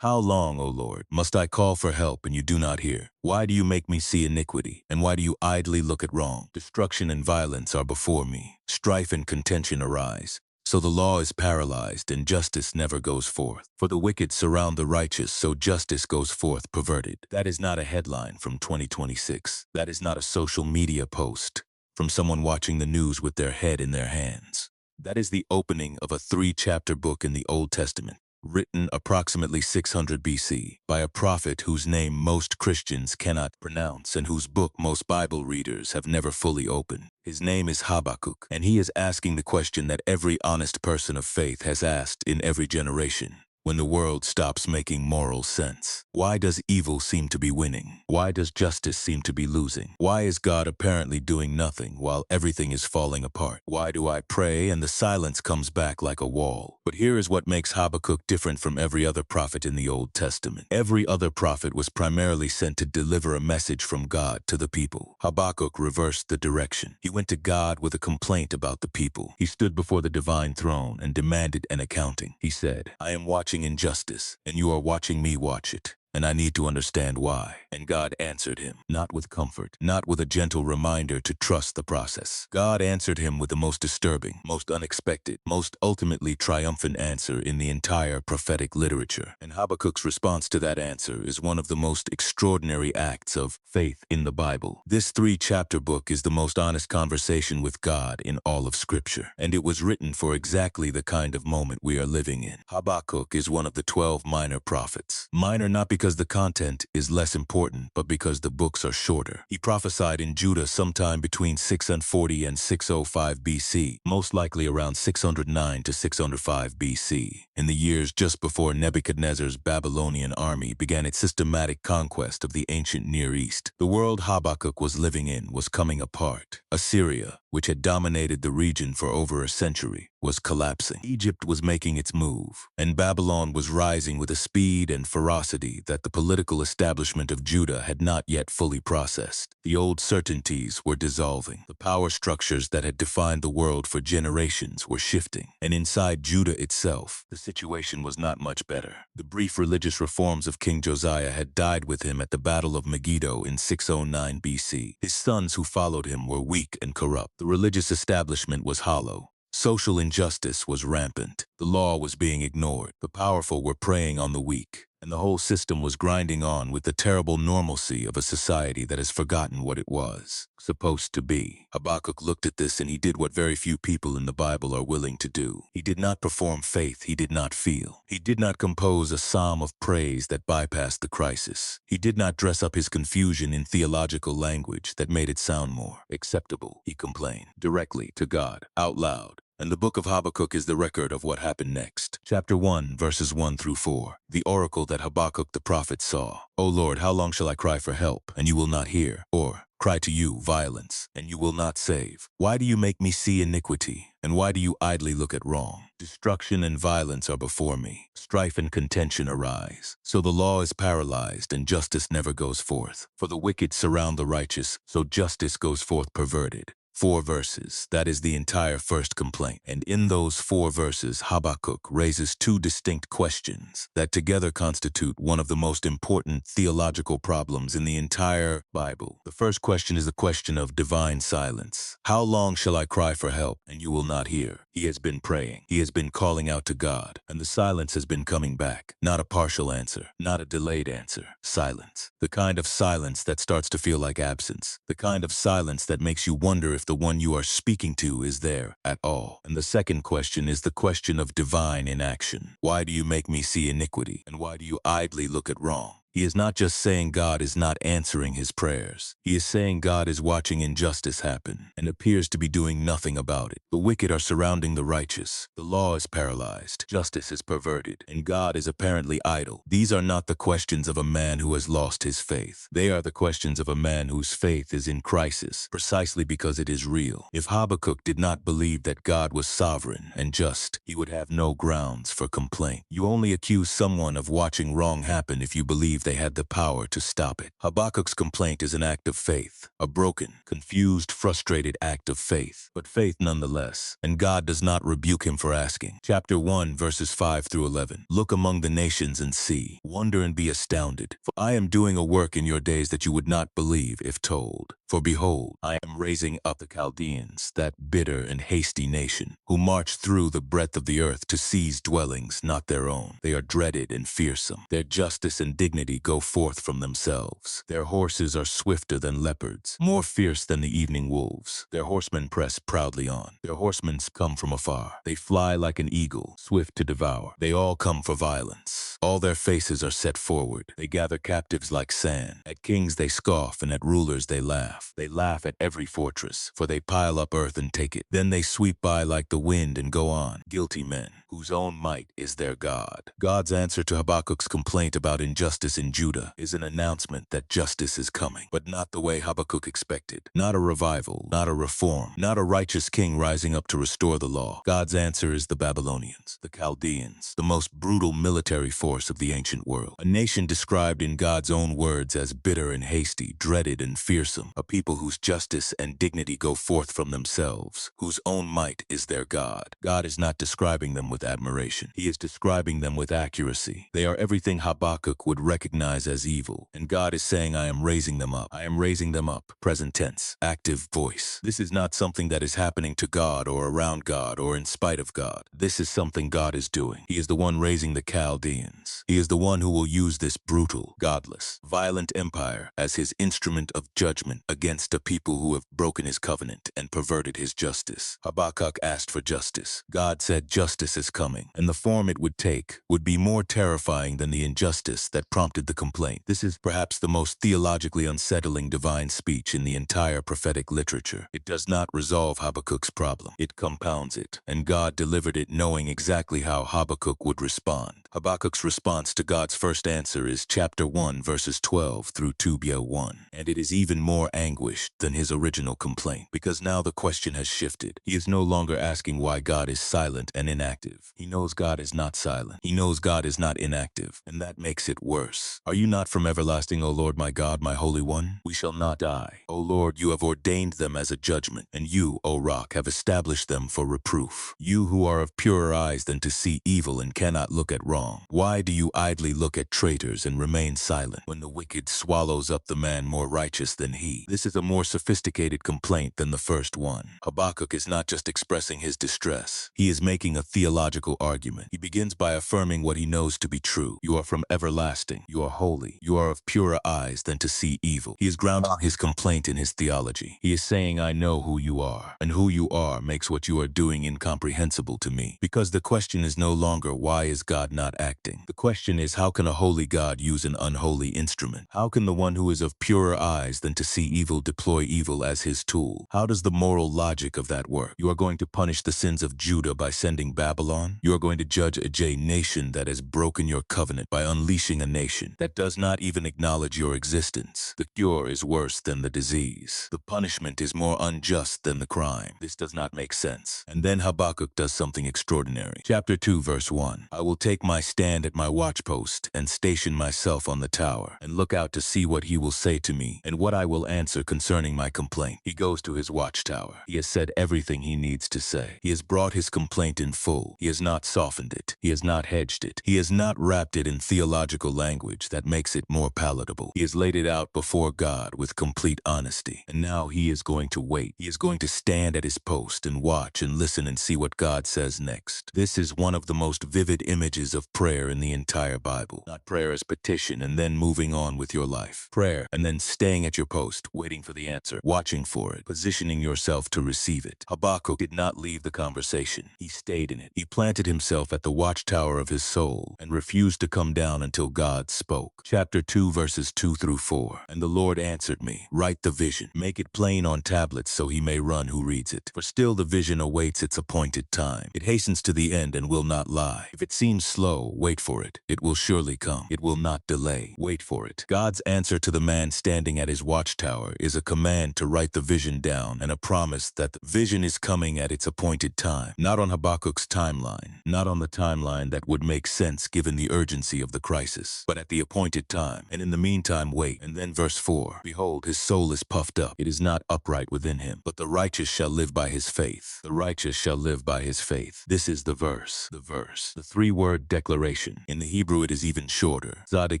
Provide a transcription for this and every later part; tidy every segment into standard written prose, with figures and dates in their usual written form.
How long, O Lord, must I call for help and you do not hear? Why do you make me see iniquity, and why do you idly look at wrong? Destruction and violence are before me. Strife and contention arise. So the law is paralyzed and justice never goes forth. For the wicked surround the righteous, so justice goes forth perverted. That is not a headline from 2026. That is not a social media post from someone watching the news with their head in their hands. That is the opening of a 3-chapter book in the Old Testament, written approximately 600 BC by a prophet whose name most Christians cannot pronounce and whose book most Bible readers have never fully opened. His name is Habakkuk, and he is asking the question that every honest person of faith has asked in every generation. When the world stops making moral sense, why does evil seem to be winning? Why does justice seem to be losing? Why is God apparently doing nothing while everything is falling apart? Why do I pray and the silence comes back like a wall? But here is what makes Habakkuk different from every other prophet in the Old Testament. Every other prophet was primarily sent to deliver a message from God to the people. Habakkuk reversed the direction. He went to God with a complaint about the people. He stood before the divine throne and demanded an accounting. He said, I am watching injustice, and you are watching me watch it, and I need to understand why. And God answered him, not with comfort, not with a gentle reminder to trust the process. God answered him with the most disturbing, most unexpected, most ultimately triumphant answer in the entire prophetic literature. And Habakkuk's response to that answer is one of the most extraordinary acts of faith in the Bible. This 3-chapter book is the most honest conversation with God in all of Scripture, and it was written for exactly the kind of moment we are living in. Habakkuk is one of the 12 minor prophets. Minor not because the content is less important, but because the books are shorter. He prophesied in Judah sometime between 640 and 605 BC, most likely around 609 to 605 BC, in the years just before Nebuchadnezzar's Babylonian army began its systematic conquest of the ancient Near East. The world Habakkuk was living in was coming apart. Assyria, which had dominated the region for over a century, was collapsing. Egypt was making its move, and Babylon was rising with a speed and ferocity that the political establishment of Judah had not yet fully processed. The old certainties were dissolving. The power structures that had defined the world for generations were shifting, and inside Judah itself, the situation was not much better. The brief religious reforms of King Josiah had died with him at the Battle of Megiddo in 609 BC. His sons who followed him were weak and corrupt. The religious establishment was hollow. Social injustice was rampant. The law was being ignored. The powerful were preying on the weak, and the whole system was grinding on with the terrible normalcy of a society that has forgotten what it was supposed to be. Habakkuk looked at this and he did what very few people in the Bible are willing to do. He did not perform faith he did not feel. He did not compose a psalm of praise that bypassed the crisis. He did not dress up his confusion in theological language that made it sound more acceptable. He complained directly to God, out loud. And the book of Habakkuk is the record of what happened next. Chapter 1, verses 1 through 4. The oracle that Habakkuk the prophet saw. O Lord, how long shall I cry for help, and you will not hear? Or cry to you violence, and you will not save? Why do you make me see iniquity, and why do you idly look at wrong? Destruction and violence are before me. Strife and contention arise. So the law is paralyzed, and justice never goes forth. For the wicked surround the righteous, so justice goes forth perverted. 4 verses, that is the entire first complaint. And in those 4 verses, Habakkuk raises 2 distinct questions that together constitute one of the most important theological problems in the entire Bible. The first question is the question of divine silence. How long shall I cry for help, and you will not hear? He has been praying. He has been calling out to God, and the silence has been coming back. Not a partial answer, not a delayed answer. Silence. The kind of silence that starts to feel like absence. The kind of silence that makes you wonder if the one you are speaking to is there at all. And the second question is the question of divine inaction. Why do you make me see iniquity, and why do you idly look at wrong? He is not just saying God is not answering his prayers. He is saying God is watching injustice happen and appears to be doing nothing about it. The wicked are surrounding the righteous. The law is paralyzed. Justice is perverted. And God is apparently idle. These are not the questions of a man who has lost his faith. They are the questions of a man whose faith is in crisis, precisely because it is real. If Habakkuk did not believe that God was sovereign and just, he would have no grounds for complaint. You only accuse someone of watching wrong happen if you believe believe they had the power to stop it. Habakkuk's complaint is an act of faith, a broken, confused, frustrated act of faith, but faith nonetheless, and God does not rebuke him for asking. Chapter 1, verses 5 through 11. Look among the nations and see, wonder and be astounded, for I am doing a work in your days that you would not believe if told. For behold, I am raising up the Chaldeans, that bitter and hasty nation, who march through the breadth of the earth to seize dwellings not their own. They are dreaded and fearsome. Their justice and dignity go forth from themselves. Their horses are swifter than leopards, more fierce than the evening wolves. Their horsemen press proudly on. Their horsemen come from afar. They fly like an eagle, swift to devour. They all come for violence. All their faces are set forward. They gather captives like sand. At kings they scoff, and at rulers they laugh. They laugh at every fortress, for they pile up earth and take it. Then they sweep by like the wind and go on. Guilty men, whose own might is their God. God's answer to Habakkuk's complaint about injustice in Judah is an announcement that justice is coming, but not the way Habakkuk expected. Not a revival, not a reform, not a righteous king rising up to restore the law. God's answer is the Babylonians, the Chaldeans, the most brutal military force of the ancient world. A nation described in God's own words as bitter and hasty, dreaded and fearsome. A people whose justice and dignity go forth from themselves, whose own might is their God. God is not describing them with admiration. He is describing them with accuracy. They are everything Habakkuk would recognize as evil, and God is saying, I am raising them up. I am raising them up. Present tense, active voice. This is not something that is happening to God or around God or in spite of God. This is something God is doing. He is the one raising the Chaldeans. He is the one who will use this brutal, godless, violent empire as his instrument of judgment against a people who have broken his covenant and perverted his justice. Habakkuk asked for justice. God said justice is coming, and the form it would take would be more terrifying than the injustice that prompted the complaint. This is perhaps the most theologically unsettling divine speech in the entire prophetic literature. It does not resolve Habakkuk's problem. It compounds it, and God delivered it knowing exactly how Habakkuk would respond. Habakkuk's response to God's first answer is chapter 1, verses 12 through 2b1, and it is even more anguished than his original complaint, because now the question has shifted. He is no longer asking why God is silent and inactive. He knows God is not silent. He knows God is not inactive, and that makes it worse. Are you not from everlasting, O Lord my God, my Holy One? We shall not die. O Lord, you have ordained them as a judgment, and you, O Rock, have established them for reproof. You who are of purer eyes than to see evil and cannot look at wrong. Why do you idly look at traitors and remain silent when the wicked swallows up the man more righteous than he? This is a more sophisticated complaint than the first one. Habakkuk is not just expressing his distress. He is making a theological argument. He begins by affirming what he knows to be true. You are from everlasting. You are holy. You are of purer eyes than to see evil. He is grounding his complaint in his theology. He is saying, I know who you are, and who you are makes what you are doing incomprehensible to me. Because the question is no longer, why is God not acting? The question is, how can a holy God use an unholy instrument? How can the one who is of purer eyes than to see evil deploy evil as his tool? How does the moral logic of that work? You are going to punish the sins of Judah by sending Babylon? You are going to judge a nation that has broken your covenant by unleashing a nation that does not even acknowledge your existence. The cure is worse than the disease. The punishment is more unjust than the crime. This does not make sense. And then Habakkuk does something extraordinary. Chapter 2, verse 1. I will take my stand at my watchpost and station myself on the tower and look out to see what he will say to me and what I will answer concerning my complaint. He goes to his watchtower. He has said everything he needs to say. He has brought his complaint in full. He has not softened it. He has not hedged it. He has not wrapped it in theological language that makes it more palatable. He has laid it out before God with complete honesty. And now he is going to wait. He is going to stand at his post and watch and listen and see what God says next. This is one of the most vivid images of prayer in the entire Bible. Not prayer as petition and then moving on with your life. Prayer and then staying at your post, waiting for the answer, watching for it, positioning yourself to receive it. Habakkuk did not leave the conversation. He stayed in it. He planted himself at the watchtower of his soul and refused to come down until God spoke. Chapter 2, verses 2 through 4. And the Lord answered me, write the vision, make it plain on tablets so he may run who reads it. For still the vision awaits its appointed time. It hastens to the end and will not lie. If it seems slow, wait for it. It will surely come. It will not delay. Wait for it. God's answer to the man standing at his watchtower is a command to write the vision down and a promise that the vision is coming at its appointed time, not on Habakkuk's timeline, timeline. Not on the timeline that would make sense given the urgency of the crisis, but at the appointed time. And in the meantime, wait. And then verse 4, behold, his soul is puffed up. It is not upright within him, but the righteous shall live by his faith. The righteous shall live by his faith. This is the verse. The three-word declaration. In the Hebrew, it is even shorter. Zadik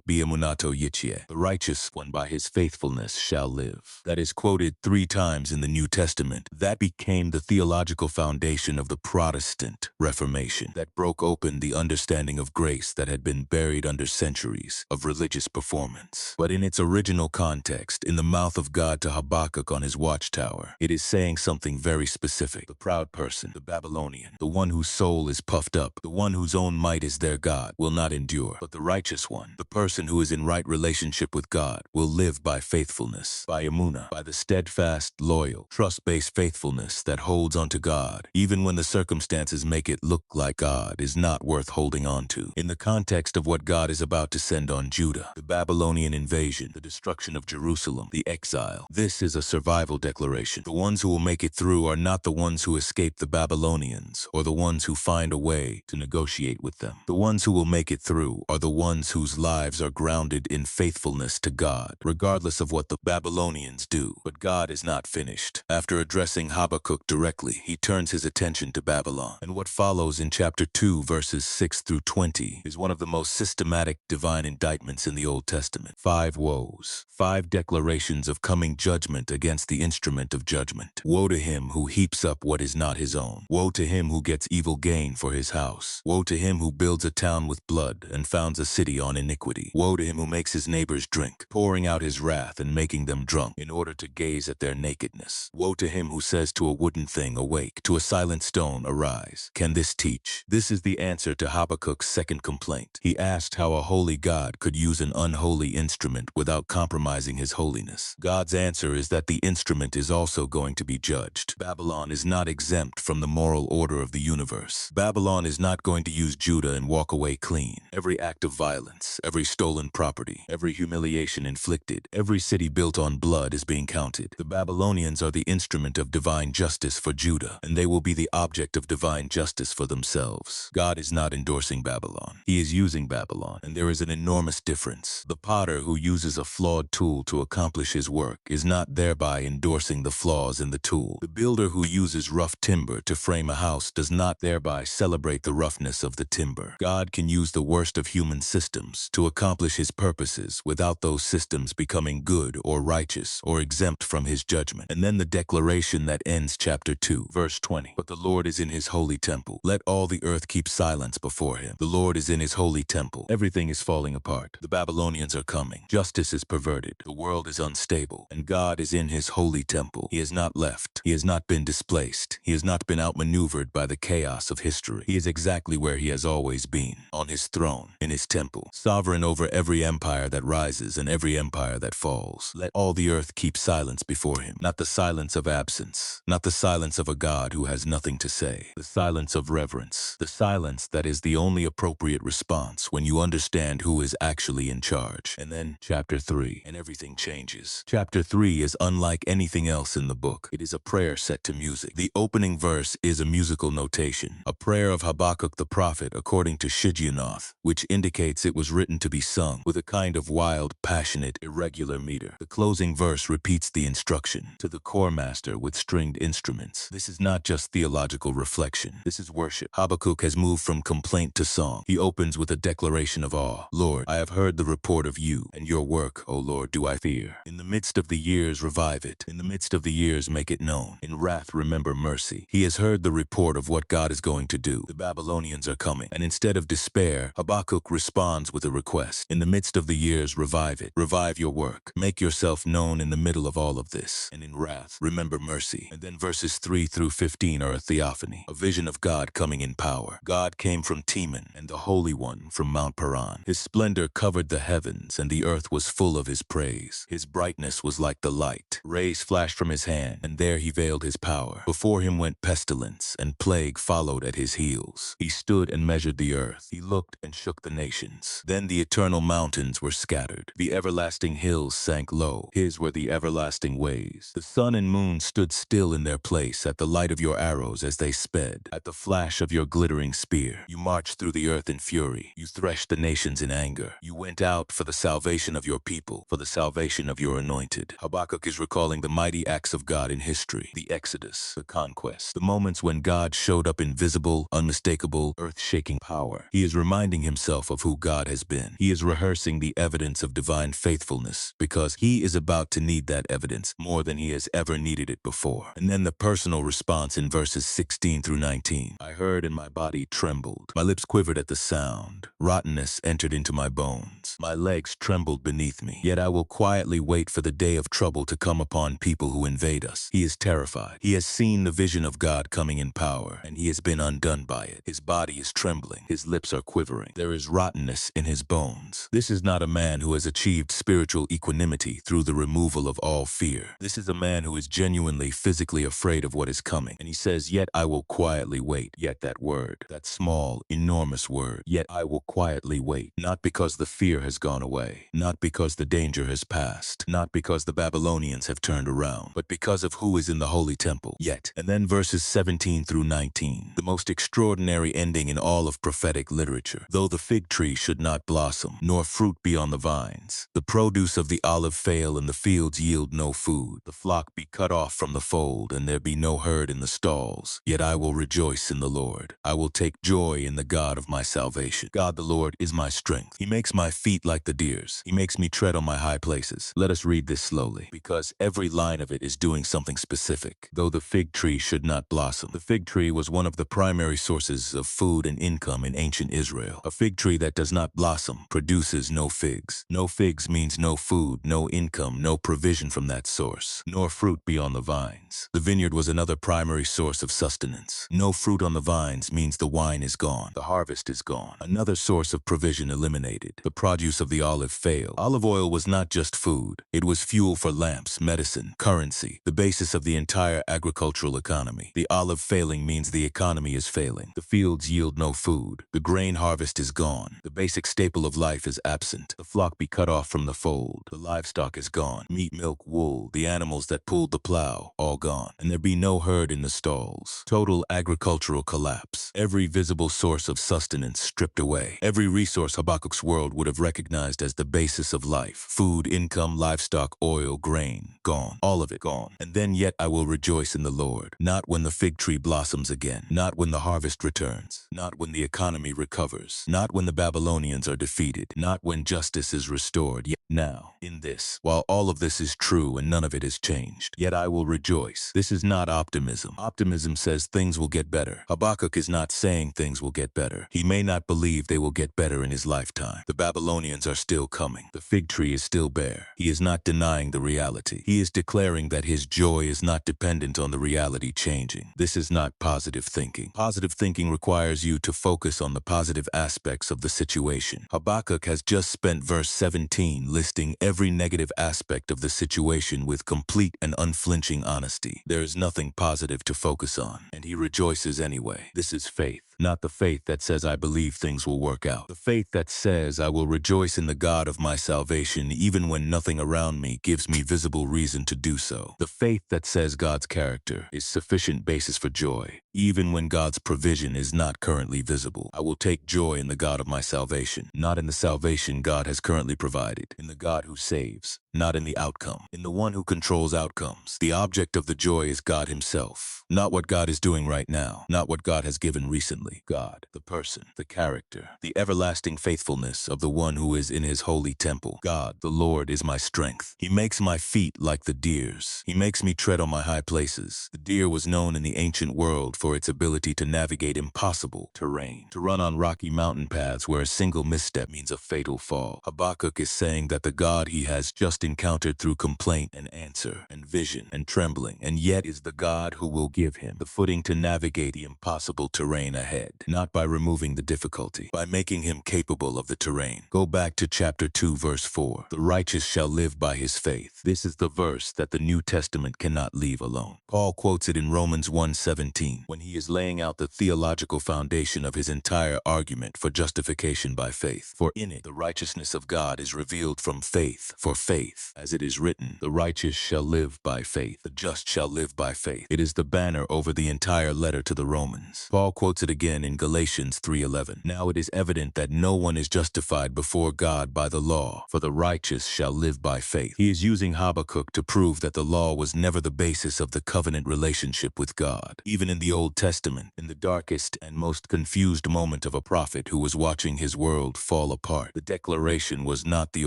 b'emunato yichye. The righteous one by his faithfulness shall live. That is quoted 3 times in the New Testament. That became the theological foundation of the Protestant Reformation that broke open the understanding of grace that had been buried under centuries of religious performance. But in its original context, in the mouth of God to Habakkuk on his watchtower, it is saying something very specific. The proud person, the Babylonian, the one whose soul is puffed up, the one whose own might is their God, will not endure. But the righteous one, the person who is in right relationship with God, will live by faithfulness, by emunah, by the steadfast, loyal, trust-based faithfulness that holds onto God, even when the circumstances make it look like God is not worth holding on to. In the context of what God is about to send on Judah, the Babylonian invasion, the destruction of Jerusalem, the exile, this is a survival declaration. The ones who will make it through are not the ones who escape the Babylonians or the ones who find a way to negotiate with them. The ones who will make it through are the ones whose lives are grounded in faithfulness to God, regardless of what the Babylonians do. But God is not finished. After addressing Habakkuk directly, he turns his attention to Babylon. And what follows in chapter 2, verses 6 through 20, is one of the most systematic divine indictments in the Old Testament. 5 woes, 5 declarations of coming judgment against the instrument of judgment. Woe to him who heaps up what is not his own. Woe to him who gets evil gain for his house. Woe to him who builds a town with blood and founds a city on iniquity. Woe to him who makes his neighbors drink, pouring out his wrath and making them drunk in order to gaze at their nakedness. Woe to him who says to a wooden thing, awake, to a silent stone, arise. Can this teach? This is the answer to Habakkuk's second complaint. He asked how a holy God could use an unholy instrument without compromising his holiness. God's answer is that the instrument is also going to be judged. Babylon is not exempt from the moral order of the universe. Babylon is not going to use Judah and walk away clean. Every act of violence, every stolen property, every humiliation inflicted, every city built on blood is being counted. The Babylonians are the instrument of divine justice for Judah, and they will be the object of divine justice for themselves. God is not endorsing Babylon. He is using Babylon, and there is an enormous difference. The potter who uses a flawed tool to accomplish his work is not thereby endorsing the flaws in the tool. The builder who uses rough timber to frame a house does not thereby celebrate the roughness of the timber. God can use the worst of human systems to accomplish his purposes without those systems becoming good or righteous or exempt from his judgment. And then the declaration that ends chapter 2, verse 20. But the Lord is in his holy temple. Let all the earth keep silence before him. The Lord is in his holy temple. Everything is falling apart. The Babylonians are coming. Justice is perverted. The world is unstable. And God is in his holy temple. He has not left. He has not been displaced. He has not been outmaneuvered by the chaos of history. He is exactly where he has always been, on his throne, in his temple, sovereign over every empire that rises and every empire that falls. Let all the earth keep silence before him. Not the silence of absence, not the silence of a God who has nothing to say. The silence of reverence, the silence that is the only appropriate response when you understand who is actually in charge. And then chapter 3, and everything changes. Chapter 3 is unlike anything else in the book. It is a prayer set to music. The opening verse is a musical notation, a prayer of Habakkuk the prophet according to Shigionoth, which indicates it was written to be sung with a kind of wild, passionate, irregular meter. The closing verse repeats the instruction to the choir master with stringed instruments. This is not just theological reflection. This is worship. Habakkuk has moved from complaint to song. He opens with a declaration of awe. Lord, I have heard the report of you, and your work, O Lord, do I fear. In the midst of the years, revive it. In the midst of the years, make it known. In wrath, remember mercy. He has heard the report of what God is going to do. The Babylonians are coming. And instead of despair, Habakkuk responds with a request. In the midst of the years, revive it. Revive your work. Make yourself known in the middle of all of this. And in wrath, remember mercy. And then verses 3 through 15 are a theophany, a vision of God coming in power. God came from Teman, and the Holy One from Mount Paran. His splendor covered the heavens, and the earth was full of his praise. His brightness was like the light. Rays flashed from his hand, and there he veiled his power. Before him went pestilence, and plague followed at his heels. He stood and measured the earth. He looked and shook the nations. Then the eternal mountains were scattered. The everlasting hills sank low. His were the everlasting ways. The sun and moon stood still in their place at the light of your arrows as they sped, at the flash flash of your glittering spear. You marched through the earth in fury. You threshed the nations in anger. You went out for the salvation of your people, for the salvation of your anointed. Habakkuk is recalling the mighty acts of God in history, the Exodus, the conquest, the moments when God showed up in visible, unmistakable, earth-shaking power. He is reminding himself of who God has been. He is rehearsing the evidence of divine faithfulness because he is about to need that evidence more than he has ever needed it before. And then the personal response in verses 16 through 19. I heard and my body trembled. My lips quivered at the sound. Rottenness entered into my bones. My legs trembled beneath me. Yet I will quietly wait for the day of trouble to come upon people who invade us. He is terrified. He has seen the vision of God coming in power, and he has been undone by it. His body is trembling. His lips are quivering. There is rottenness in his bones. This is not a man who has achieved spiritual equanimity through the removal of all fear. This is a man who is genuinely physically afraid of what is coming. And he says, yet I will quietly wait. Yet that word, that small, enormous word, yet I will quietly wait. Not because the fear has gone away. Not because the danger has passed. Not because the Babylonians have turned around. But because of who is in the holy temple. Yet. And then verses 17 through 19. The most extraordinary ending in all of prophetic literature. Though the fig tree should not blossom, nor fruit be on the vines, the produce of the olive fail and the fields yield no food, the flock be cut off from the fold and there be no herd in the stalls, yet I will rejoice in the Lord. I will take joy in the God of my salvation. God the Lord is my strength. He makes my feet like the deer's. He makes me tread on my high places. Let us read this slowly, because every line of it is doing something specific. Though the fig tree should not blossom. The fig tree was one of the primary sources of food and income in ancient Israel. A fig tree that does not blossom produces no figs. No figs means no food, no income, no provision from that source, nor fruit beyond the vines. The vineyard was another primary source of sustenance. No fruit on the vines means the wine is gone, the harvest is gone. Another source of provision eliminated. The produce of the olive failed. Olive oil was not just food. It was fuel for lamps, medicine, currency, the basis of the entire agricultural economy. The olive failing means the economy is failing. The fields yield no food. The grain harvest is gone. The basic staple of life is absent. The flock be cut off from the fold. The livestock is gone. Meat, milk, wool, the animals that pulled the plow, all gone. And there be no herd in the stalls. Total agricultural collapse. Every visible source of sustenance stripped away. Every resource Habakkuk's world would have recognized as the basis of life. Food, income, livestock, oil, grain, gone. All of it gone. And then yet I will rejoice in the Lord. Not when the fig tree blossoms again. Not when the harvest returns. Not when the economy recovers. Not when the Babylonians are defeated. Not when justice is restored. Yet now, in this, while all of this is true and none of it has changed, yet I will rejoice. This is not optimism. Optimism says things will get better. Habakkuk is not saying things will get better. He may not believe they will get better in his lifetime. The Babylonians are still coming. The fig tree is still bare. He is not denying the reality. He is declaring that his joy is not dependent on the reality changing. This is not positive thinking. Positive thinking requires you to focus on the positive aspects of the situation. Habakkuk has just spent verse 17 listing every negative aspect of the situation with complete and unflinching honesty. There is nothing positive to focus on, and he rejoices anyway. This is faith. Not the faith that says I believe things will work out. The faith that says I will rejoice in the God of my salvation even when nothing around me gives me visible reason to do so. The faith that says God's character is sufficient basis for joy, even when God's provision is not currently visible. I will take joy in the God of my salvation, not in the salvation God has currently provided, in the God who saves, not in the outcome, in the one who controls outcomes. The object of the joy is God himself, not what God is doing right now, not what God has given recently. God, the person, the character, the everlasting faithfulness of the one who is in his holy temple. God, the Lord, is my strength. He makes my feet like the deer's. He makes me tread on my high places. The deer was known in the ancient world for its ability to navigate impossible terrain, to run on rocky mountain paths where a single misstep means a fatal fall. Habakkuk is saying that the God he has just encountered through complaint and answer and vision and trembling, and yet is the God who will give him the footing to navigate the impossible terrain ahead. ahead, not by removing the difficulty, by making him capable of the terrain. Go back to chapter 2, verse 4. The righteous shall live by his faith. This is the verse that the New Testament cannot leave alone. Paul quotes it in Romans 1:17 when he is laying out the theological foundation of his entire argument for justification by faith. For in it, the righteousness of God is revealed from faith for faith. As it is written, the righteous shall live by faith. The just shall live by faith. It is the banner over the entire letter to the Romans. Paul quotes it again in Galatians 3:11. Now it is evident that no one is justified before God by the law, for the righteous shall live by faith. He is using Habakkuk to prove that the law was never the basis of the covenant relationship with God. Even in the Old Testament, in the darkest and most confused moment of a prophet who was watching his world fall apart, the declaration was not the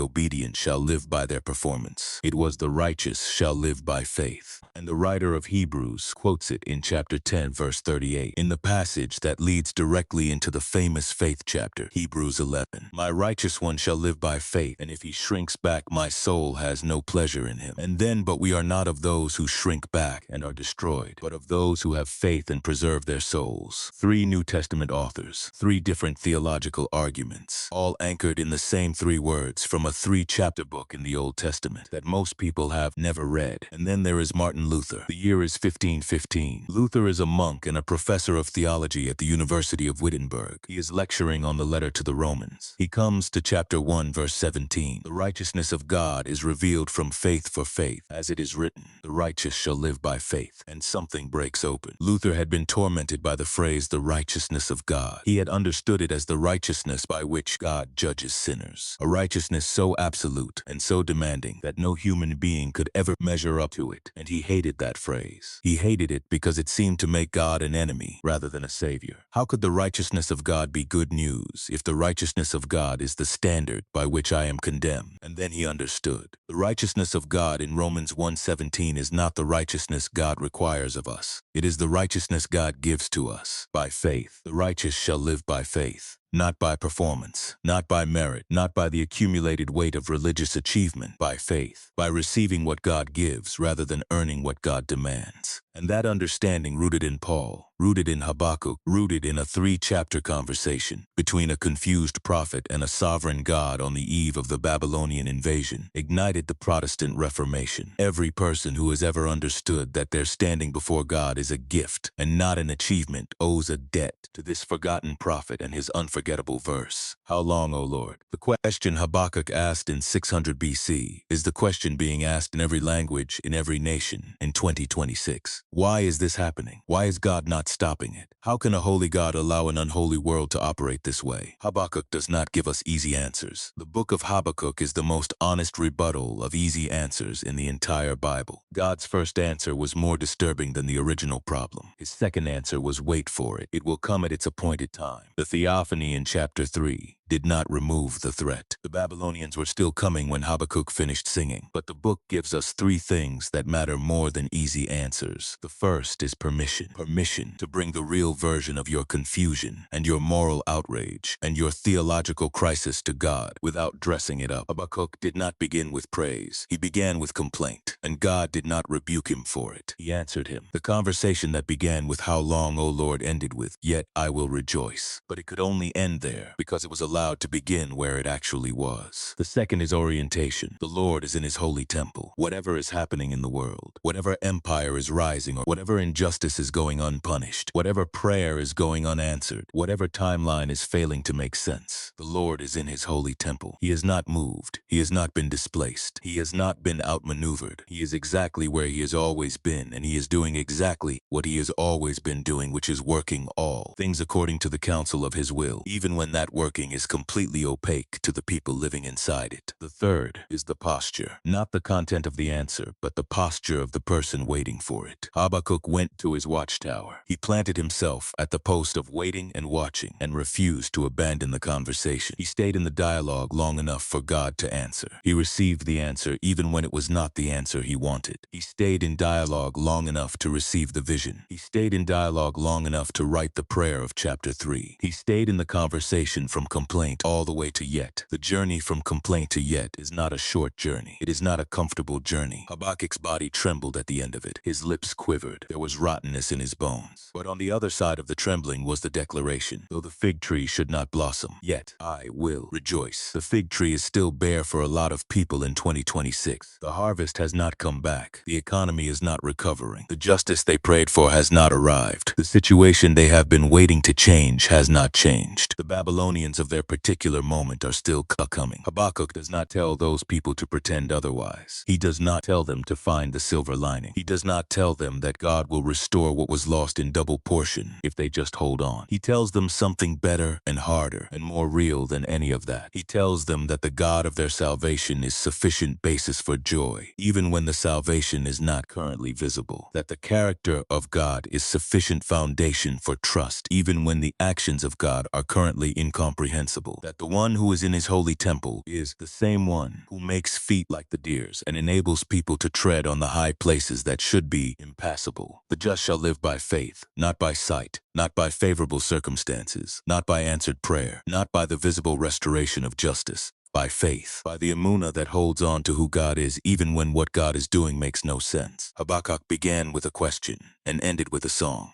obedient shall live by their performance. It was the righteous shall live by faith. And the writer of Hebrews quotes it in chapter 10, verse 38, in the passage that leads directly into the famous faith chapter, Hebrews 11. My righteous one shall live by faith, and if he shrinks back, my soul has no pleasure in him. And then, but we are not of those who shrink back and are destroyed, but of those who have faith and preserve their souls. 3 New Testament authors, 3 different theological arguments, all anchored in the same 3 words from a 3-chapter book in the Old Testament that most people have never read. And then there is Martin Luther. The year is 1515. Luther is a monk and a professor of theology at the University of Wittenberg. He is lecturing on the letter to the Romans. He comes to chapter 1, verse 17. The righteousness of God is revealed from faith for faith. As it is written, the righteous shall live by faith. And something breaks open. Luther had been tormented by the phrase, the righteousness of God. He had understood it as the righteousness by which God judges sinners. A righteousness so absolute and so demanding that no human being could ever measure up to it. And he hated that phrase. He hated it because it seemed to make God an enemy rather than a savior. How could the righteousness of God be good news if the righteousness of God is the standard by which I am condemned? And then he understood. The righteousness of God in Romans 1:17 is not the righteousness God requires of us. It is the righteousness God gives to us by faith. The righteous shall live by faith. Not by performance, not by merit, not by the accumulated weight of religious achievement, by faith, by receiving what God gives rather than earning what God demands. And that understanding rooted in Paul, rooted in Habakkuk, rooted in a 3-chapter conversation between a confused prophet and a sovereign God on the eve of the Babylonian invasion, ignited the Protestant Reformation. Every person who has ever understood that their standing before God is a gift and not an achievement owes a debt to this forgotten prophet and his unforgettable verse. How long, O Lord? The question Habakkuk asked in 600 BC is the question being asked in every language, in every nation, in 2026. Why is this happening? Why is God not stopping it? How can a holy God allow an unholy world to operate this way? Habakkuk does not give us easy answers. The book of Habakkuk is the most honest rebuttal of easy answers in the entire Bible. God's first answer was more disturbing than the original problem. His second answer was wait for it. It will come at its appointed time. The theophany in chapter 3 did not remove the threat. The Babylonians were still coming when Habakkuk finished singing. But the book gives us 3 things that matter more than easy answers. The first is permission. Permission to bring the real version of your confusion and your moral outrage and your theological crisis to God without dressing it up. Habakkuk did not begin with praise. He began with complaint, and God did not rebuke him for it. He answered him. The conversation that began with how long, O Lord, ended with, yet I will rejoice. But it could only end there because it was allowed to begin where it actually was. The second is orientation. The Lord is in his holy temple. Whatever is happening in the world, whatever empire is rising, or whatever injustice is going unpunished, whatever prayer is going unanswered, whatever timeline is failing to make sense, the Lord is in his holy temple. He has not moved. He has not been displaced. He has not been outmaneuvered. He is exactly where he has always been, and he is doing exactly what he has always been doing, which is working all things according to the counsel of his will, even when that working is completely opaque to the people living inside it. The third is the posture. Not the content of the answer, but the posture of the person waiting for it. Habakkuk went to his watchtower. He planted himself at the post of waiting and watching and refused to abandon the conversation. He stayed in the dialogue long enough for God to answer. He received the answer even when it was not the answer he wanted. He stayed in dialogue long enough to receive the vision. He stayed in dialogue long enough to write the prayer of chapter 3. He stayed in the conversation from complete complaint all the way to yet. The journey from complaint to yet is not a short journey. It is not a comfortable journey. Habakkuk's body trembled at the end of it. His lips quivered. There was rottenness in his bones. But on the other side of the trembling was the declaration, though the fig tree should not blossom, yet I will rejoice. The fig tree is still bare for a lot of people in 2026. The harvest has not come back. The economy is not recovering. The justice they prayed for has not arrived. The situation they have been waiting to change has not changed. The Babylonians of their particular moment are still coming. Habakkuk does not tell those people to pretend otherwise. He does not tell them to find the silver lining. He does not tell them that God will restore what was lost in double portion if they just hold on. He tells them something better and harder and more real than any of that. He tells them that the God of their salvation is sufficient basis for joy, even when the salvation is not currently visible. That the character of God is sufficient foundation for trust, even when the actions of God are currently incomprehensible. That the one who is in his holy temple is the same one who makes feet like the deer's and enables people to tread on the high places that should be impassable. The just shall live by faith, not by sight, not by favorable circumstances, not by answered prayer, not by the visible restoration of justice, by faith, by the emunah that holds on to who God is even when what God is doing makes no sense. Habakkuk began with a question and ended with a song.